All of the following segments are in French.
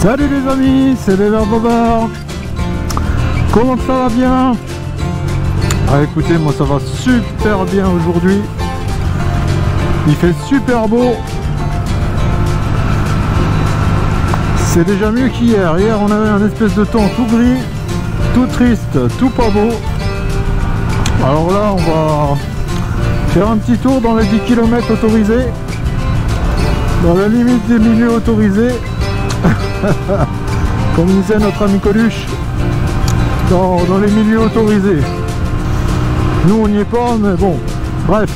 Salut les amis, c'est Bébert Bobard. Comment ça va bien? Ah écoutez, moi ça va super bien aujourd'hui. Il fait super beau. C'est déjà mieux qu'hier. Hier on avait un espèce de temps tout gris, tout triste, tout pas beau. Alors là on va faire un petit tour dans les 10 km autorisés, dans la limite des milieux autorisés. Comme disait notre ami Coluche, dans les milieux autorisés. Nous on n'y est pas, mais bon, bref.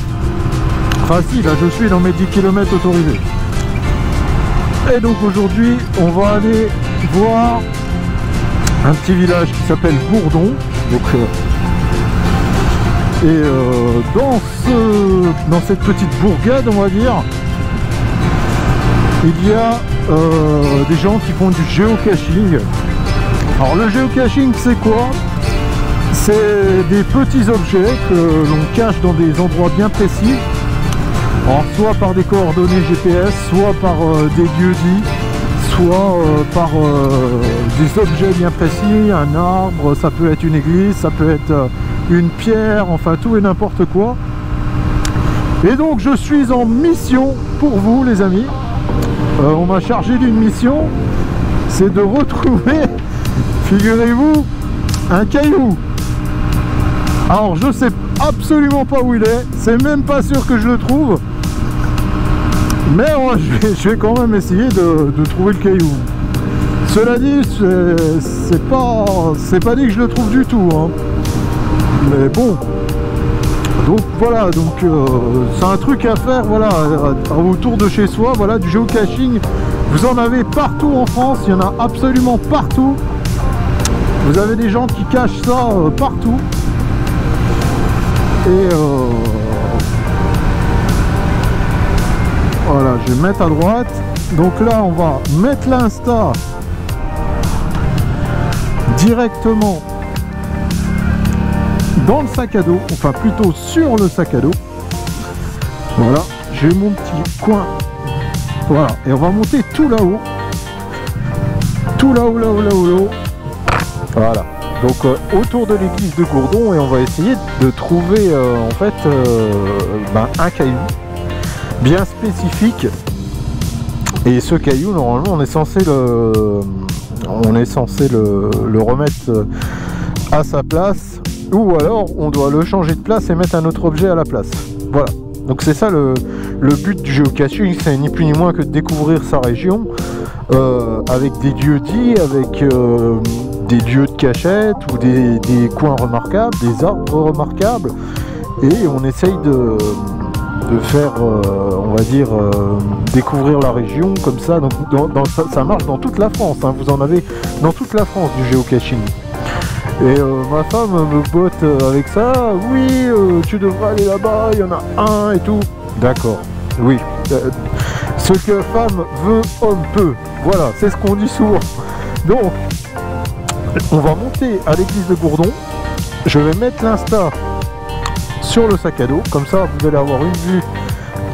Enfin si, là je suis dans mes 10 km autorisés. Et donc aujourd'hui on va aller voir un petit village qui s'appelle Gourdon. Donc, dans cette petite bourgade, on va dire, il y a des gens qui font du géocaching. Alors le géocaching c'est quoi? C'est des petits objets que l'on cache dans des endroits bien précis. Alors soit par des coordonnées GPS, soit par des lieux dits, soit par des objets bien précis, un arbre, ça peut être une église, ça peut être une pierre, enfin tout et n'importe quoi. Et donc je suis en mission pour vous les amis. On m'a chargé d'une mission, c'est de retrouver, figurez-vous, un caillou. Alors je sais absolument pas où il est, c'est même pas sûr que je le trouve, mais moi, je vais quand même essayer de trouver le caillou. Cela dit, c'est pas dit que je le trouve du tout, hein. Mais bon. Donc voilà, donc c'est un truc à faire, voilà, autour de chez soi, voilà, du géocaching. Vous en avez partout en France, il y en a absolument partout. Vous avez des gens qui cachent ça partout. Et voilà, je vais mettre à droite. Donc là, on va mettre l'Insta directement dans le sac à dos, enfin plutôt sur le sac à dos. Voilà, j'ai mon petit coin. Voilà, et on va monter tout là-haut. Tout là-haut, là-haut, là-haut, là-haut. Voilà, donc autour de l'église de Gourdon, et on va essayer de trouver en fait un caillou bien spécifique. Et ce caillou, normalement, on est censé le remettre à sa place. Ou alors on doit le changer de place et mettre un autre objet à la place. Voilà, donc c'est ça le but du géocaching, c'est ni plus ni moins que de découvrir sa région avec des lieux dits, avec des lieux de cachette ou des coins remarquables, des arbres remarquables, et on essaye de faire on va dire découvrir la région comme ça. Donc ça marche dans toute la France, hein. Vous en avez dans toute la France du géocaching. Et ma femme me botte avec ça. Oui, tu devrais aller là-bas, il y en a un et tout. D'accord, oui. Ce que femme veut, homme peut. Voilà, c'est ce qu'on dit souvent. Donc, on va monter à l'église de Gourdon. Je vais mettre l'Insta sur le sac à dos. Comme ça, vous allez avoir une vue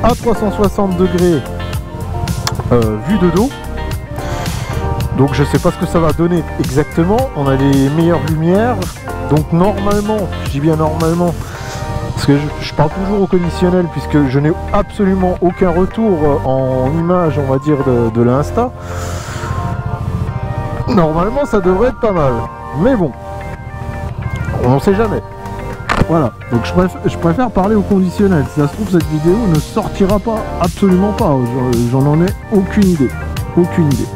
à 360 degrés vue de dos. Donc je sais pas ce que ça va donner exactement, on a les meilleures lumières, donc normalement, je dis bien normalement, parce que je parle toujours au conditionnel puisque je n'ai absolument aucun retour en image, on va dire, de l'Insta. Normalement ça devrait être pas mal, mais bon, on ne sait jamais. Voilà, donc je préfère parler au conditionnel. Si ça se trouve, cette vidéo ne sortira pas, absolument pas, j'en ai aucune idée, aucune idée.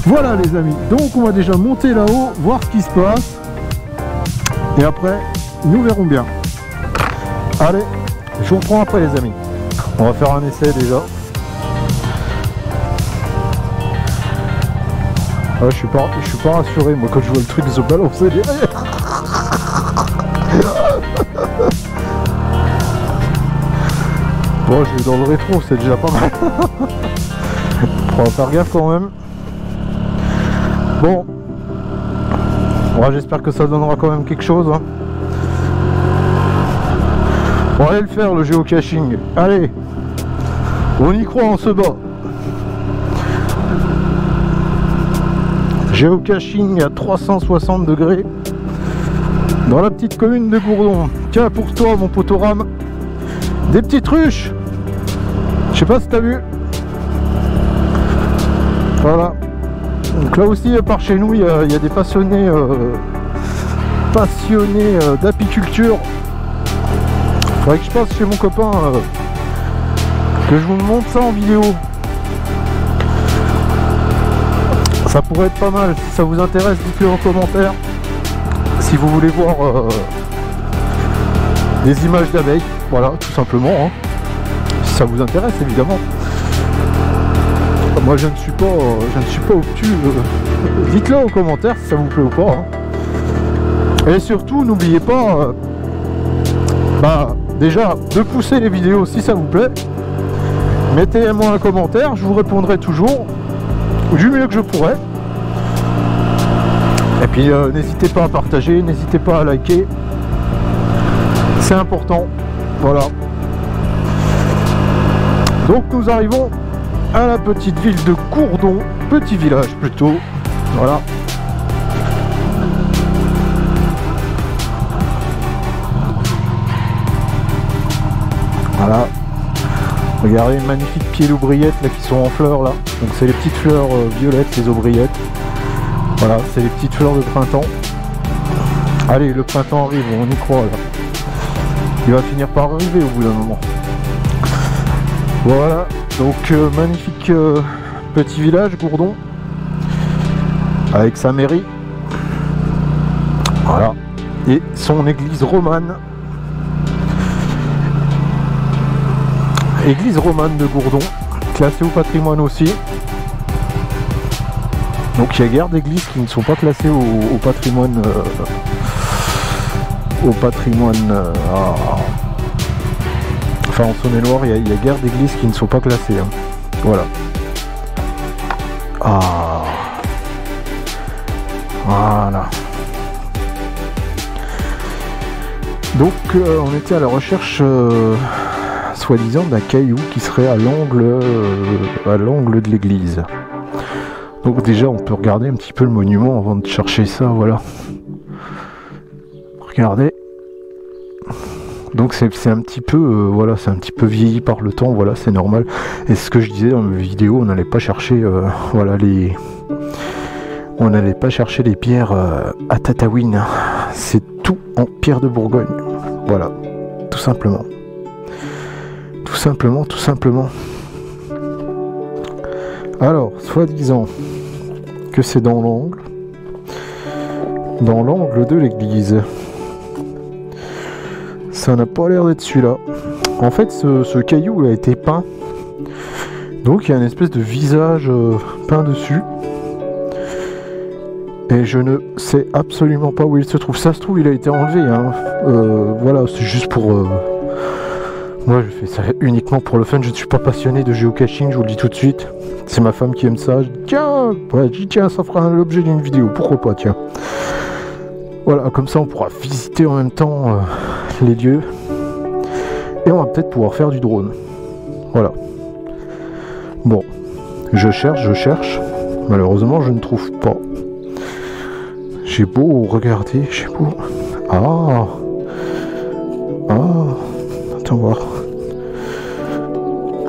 Voilà les amis, donc on va déjà monter là-haut, voir ce qui se passe, et après, nous verrons bien. Allez, je vous reprends après les amis. On va faire un essai déjà. Ah, je suis pas rassuré, moi, quand je vois le truc se balancer derrière. Bon, je vais dans le rétro, c'est déjà pas mal. On va faire gaffe quand même. Bon, ouais, j'espère que ça donnera quand même quelque chose, hein. On va aller le faire, le géocaching. Allez, on y croit, on se bat. Géocaching à 360 degrés dans la petite commune de Gourdon. Tiens, pour toi mon potorame, des petites ruches. Je sais pas si t'as vu. Voilà. Donc là aussi par chez nous il y a des passionnés d'apiculture. Faudrait que je passe chez mon copain que je vous montre ça en vidéo. Ça pourrait être pas mal. Si ça vous intéresse, dites-le en commentaire. Si vous voulez voir des images d'abeilles, voilà, tout simplement. Hein. Si ça vous intéresse, évidemment. Moi, je ne suis pas obtus. Dites-le en commentaire si ça vous plaît ou pas. Hein. Et surtout, n'oubliez pas, déjà, de pousser les vidéos si ça vous plaît. Mettez-moi un commentaire, je vous répondrai toujours du mieux que je pourrai. Et puis n'hésitez pas à partager, n'hésitez pas à liker, c'est important. Voilà. Donc nous arrivons à la petite ville de Gourdon, petit village plutôt. Voilà. Voilà. Regardez les magnifiques pieds d'aubriettes là qui sont en fleurs là. Donc c'est les petites fleurs violettes, les aubriettes. Voilà, c'est les petites fleurs de printemps. Allez, le printemps arrive, on y croit là. Il va finir par arriver au bout d'un moment. Voilà, donc magnifique petit village, Gourdon. Avec sa mairie. Voilà. Et son église romane. Église romane de Gourdon, classée au patrimoine aussi. Donc il y a guère d'églises qui ne sont pas classées au patrimoine. Enfin en Saône-et-Loire, il y a guère d'églises qui ne sont pas classées. Hein. Voilà. Ah. Voilà. Donc on était à la recherche soi-disant d'un caillou qui serait à l'angle de l'église. Donc déjà on peut regarder un petit peu le monument avant de chercher ça, voilà. Regardez. Donc c'est un petit peu voilà, c'est un petit peu vieilli par le temps, voilà, c'est normal. Et ce que je disais dans mes vidéos, on n'allait pas chercher voilà on n'allait pas chercher les pierres à Tataouine. C'est tout en pierre de Bourgogne. Voilà, tout simplement. Tout simplement. Alors, soi-disant que c'est dans l'angle de l'église. Ça n'a pas l'air d'être celui-là. En fait, ce caillou a été peint. Donc, il y a une espèce de visage peint dessus. Et je ne sais absolument pas où il se trouve. Ça se trouve, il a été enlevé. Hein. Voilà, c'est juste pour... Moi, je fais ça uniquement pour le fun. Je ne suis pas passionné de géocaching, je vous le dis tout de suite. C'est ma femme qui aime ça. Je dis, tiens, ouais, ça fera l'objet d'une vidéo. Pourquoi pas, tiens. Voilà, comme ça, on pourra visiter en même temps les lieux. Et on va peut-être pouvoir faire du drone. Voilà. Bon, je cherche. Malheureusement, je ne trouve pas. J'ai beau regarder, j'ai beau... Ah, attends voir.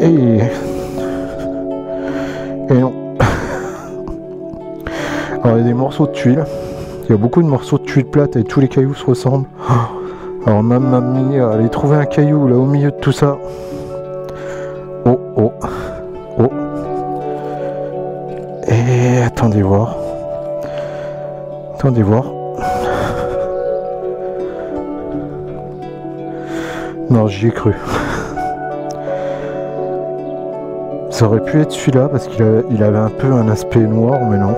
Et non. Alors il y a des morceaux de tuiles. Il y a beaucoup de morceaux de tuiles plates et tous les cailloux se ressemblent. Alors mamie, allez trouver un caillou là au milieu de tout ça. Oh. Et attendez voir. Non, j'y ai cru. Ça aurait pu être celui-là parce qu'il avait un peu un aspect noir, mais non.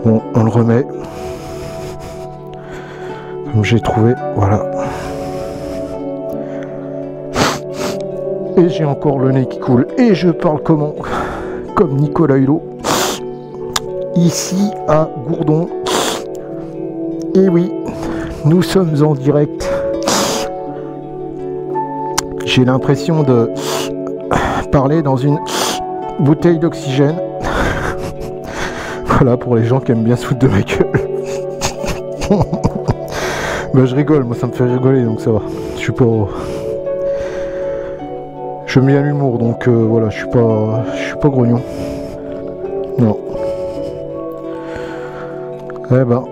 Bon, on le remet. Comme j'ai trouvé, voilà. Et j'ai encore le nez qui coule. Et je parle comment? Comme Nicolas Hulot. Ici à Gourdon. Et oui, nous sommes en direct. J'ai l'impression de parler dans une bouteille d'oxygène. Voilà, pour les gens qui aiment bien se foutre de ma gueule. Bah je rigole, moi ça me fait rigoler, donc ça va. Je suis pas... J'aime bien l'humour, donc voilà, je suis pas grognon. Non. Eh ben,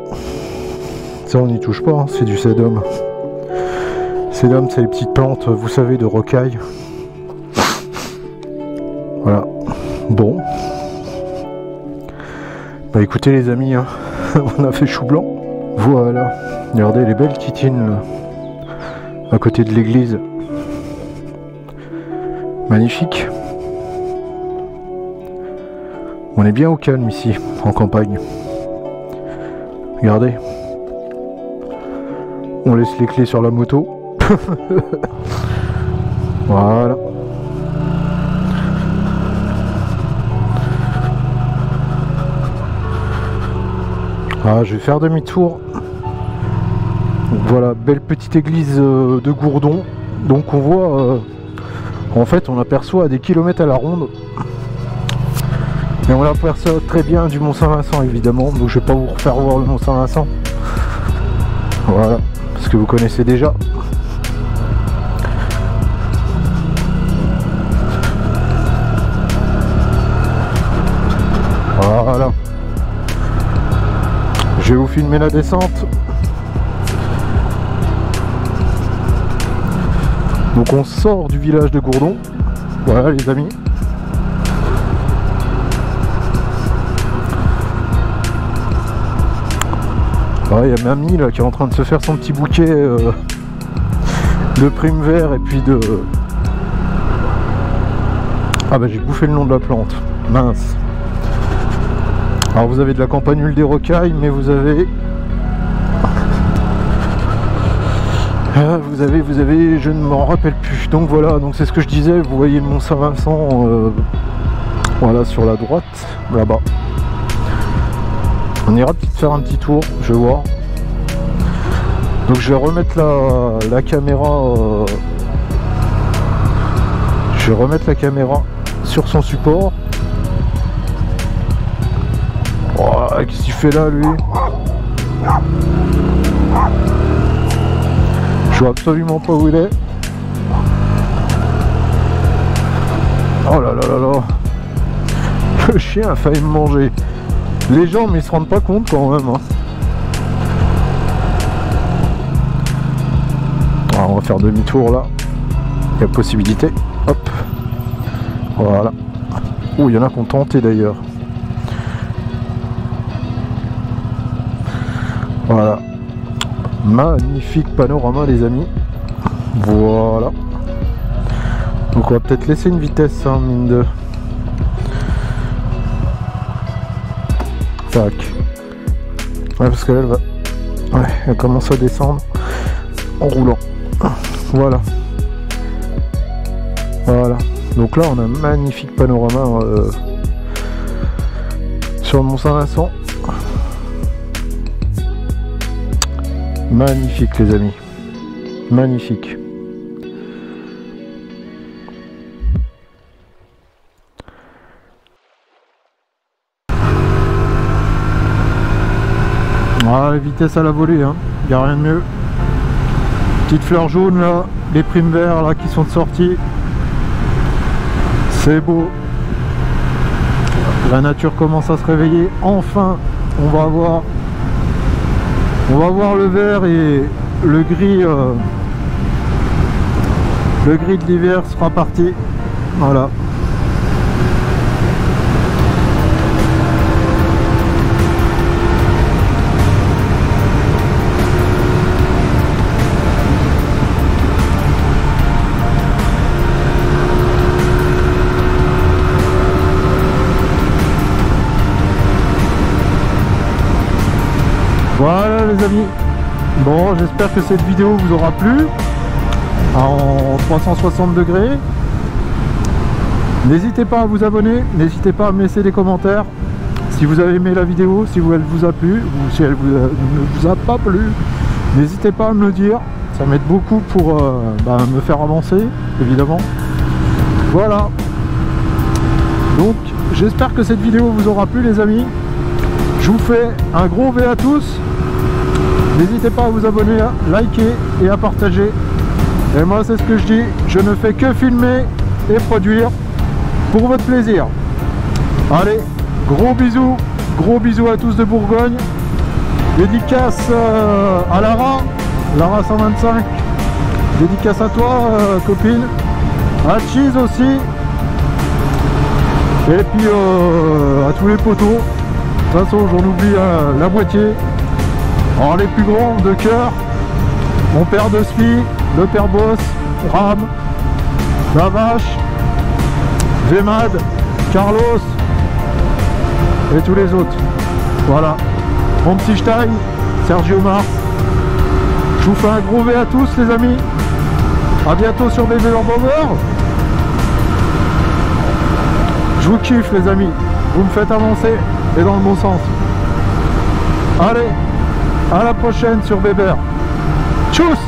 ça on n'y touche pas, hein, c'est du sédum. Sédum, c'est les petites plantes, vous savez, de rocaille. Voilà. Bon. Bah écoutez les amis, hein, on a fait chou blanc. Voilà. Regardez les belles titines là, à côté de l'église. Magnifique. On est bien au calme ici, en campagne. Regardez. On laisse les clés sur la moto. Voilà. Ah, je vais faire demi-tour. Voilà, belle petite église de Gourdon. Donc on voit, en fait on aperçoit à des kilomètres à la ronde. Et on l'aperçoit très bien du Mont Saint-Vincent évidemment. Donc je vais pas vous refaire voir le Mont Saint-Vincent. Voilà, parce que vous connaissez déjà. Voilà. Je vais vous filmer la descente. Donc on sort du village de Gourdon. Voilà les amis. Il y a Mamie là qui est en train de se faire son petit bouquet de primes verts et puis de... Ah bah j'ai bouffé le nom de la plante. Mince. Alors vous avez de la campanule des rocailles, mais vous avez... Vous avez, je ne m'en rappelle plus. Donc voilà, donc c'est ce que je disais, vous voyez le Mont Saint-Vincent, voilà, sur la droite, là-bas. On ira peut-être faire un petit tour, je vais voir. Donc je vais remettre la caméra, je vais remettre la caméra sur son support. Oh, qu'est-ce qu'il fait là, lui? Je vois absolument pas où il est. Oh là là là là. Le chien a failli me manger. Les gens, mais ils se rendent pas compte quand même. Hein. Alors, on va faire demi-tour là. Il y a possibilité. Hop. Voilà. Oh, il y en a qui ont tenté d'ailleurs. Voilà. Magnifique panorama les amis. Voilà. Donc on va peut-être laisser une vitesse, hein, mine de... Tac. Ouais, parce qu'elle va... Ouais, elle commence à descendre en roulant. Voilà. Voilà. Donc là on a un magnifique panorama sur le Mont Saint-Vincent. Magnifique les amis, magnifique. Ah, la vitesse à la volée, hein. Y a rien de mieux. Petite fleur jaune là, les primes verts là qui sont sortis. C'est beau. La nature commence à se réveiller. Enfin, on va voir le vert et le gris de l'hiver sera parti. Voilà. Voilà les amis, bon j'espère que cette vidéo vous aura plu en 360 degrés. N'hésitez pas à vous abonner, n'hésitez pas à me laisser des commentaires si vous avez aimé la vidéo, si elle vous a plu ou si elle ne vous a pas plu. N'hésitez pas à me le dire, ça m'aide beaucoup pour me faire avancer évidemment. Voilà, donc j'espère que cette vidéo vous aura plu les amis. Je vous fais un gros V à tous. N'hésitez pas à vous abonner, à liker et à partager. Et moi, c'est ce que je dis, je ne fais que filmer et produire pour votre plaisir. Allez, gros bisous à tous de Bourgogne. Dédicace à Lara 125. Dédicace à toi, copine. À Cheese aussi. Et puis à tous les poteaux. De toute façon, j'en oublie la moitié. Alors les plus grands de cœur, mon père de Spi, le père Boss, Ram, la vache, Vemad, Carlos et tous les autres. Voilà. Mon petit Stein, Sergio Mars. Je vous fais un gros V à tous les amis. A bientôt sur BB Power. Je vous kiffe les amis. Vous me faites avancer et dans le bon sens. Allez, à la prochaine sur Bébert. Tchuss!